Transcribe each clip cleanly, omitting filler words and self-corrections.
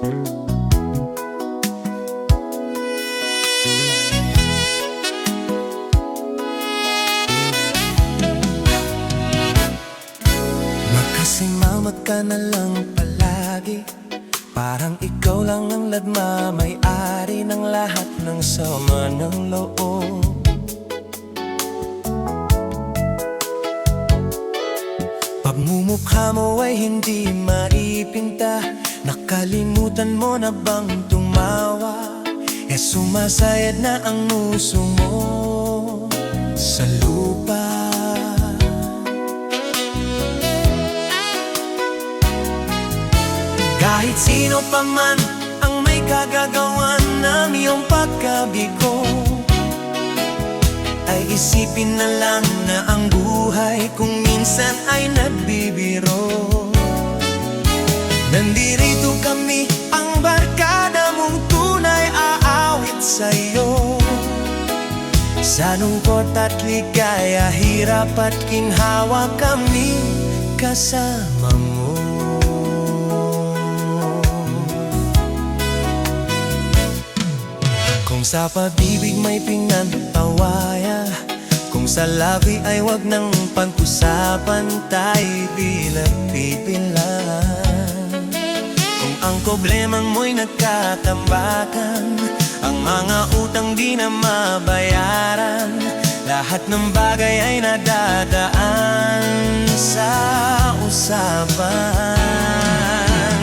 Makasimangot ka na lang palagi, parang ikaw lang ang ladma, may-ari ng lahat ng sama ng loob. Pagmumukha mo ay hindi maipinta, nakalimutan mo na bang tumawa? Sumasayad na ang nguso mo sa lupa. Kahit sino pa man ang may kagagawan ng iyong pagkabigo, ay isipin na lang na ang buhay kung minsan ay nagbibiro. Nandito kami, ang barkada mong tunay aawit sa'yo. Sa lungkot at ligaya, hirap at ginhawa, kami kasama mo. Kung sa pag-ibig may pinantawaya, kung sa labi ay wag nang pag-usapan, tayo bilang-bibilang. Kung ang problemang mo'y nagkatambakan, ang mga utang di na mabayaran, lahat ng bagay ay nadadaan sa usapan.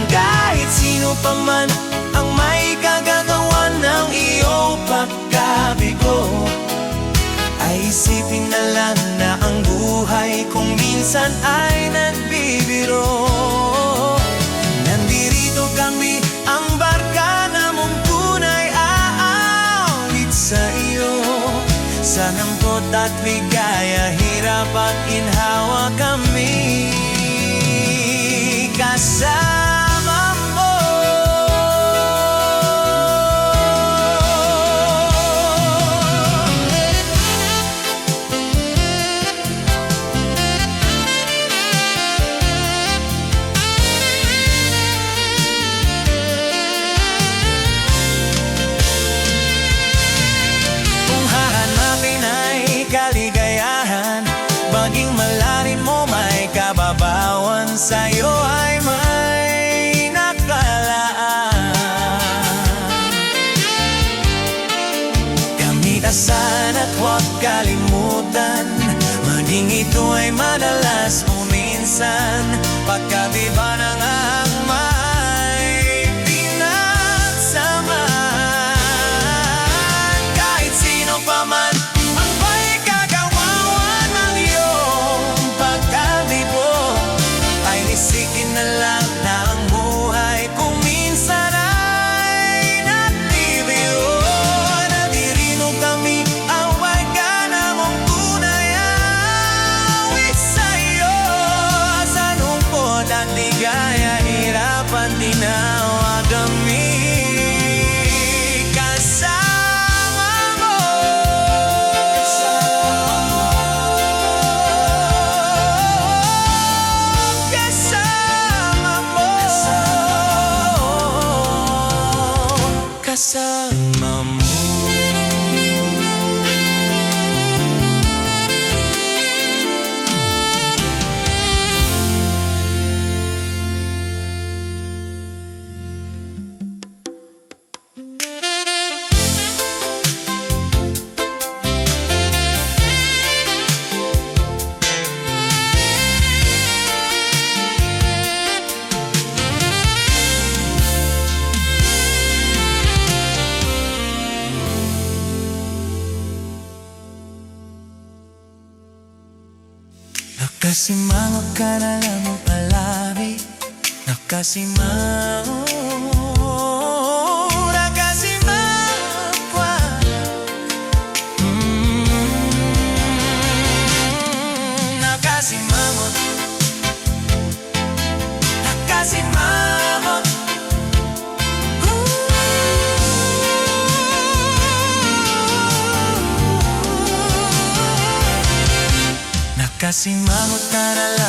Kahit sino pa man ang may kagagawa ng iyong pagkabigo, ay isipin na lang na ang buhay kung minsan ay nagbibiro. Nandito kami, ang barkada mong tunay aawit sa iyo. Sa lungkot at ligaya, hirap at ginhawa, kami kasama mo. Maging malalim mo, may kababawan, sa'yo ay may nakalaan. Kamitasan at huwag kalimutan, maging ito ay madalas o minsan, pagkabiba ng akmay pinagsamaan. Kahit sino pa man isikin na lang na ang buhay kung minsan ay nagbibiro. Nadirino kami, ang barkada mong tunay aawit sa'yo. Sa lungkot at ligaya, hirap at ginawa, kami kasama mo. Kasama mo. Nakasimangot ka na lang ang palabi, nakasimangot, nakasimangot ka. Nakasimangot, nakasimangot. Nakasimangot ka na lang.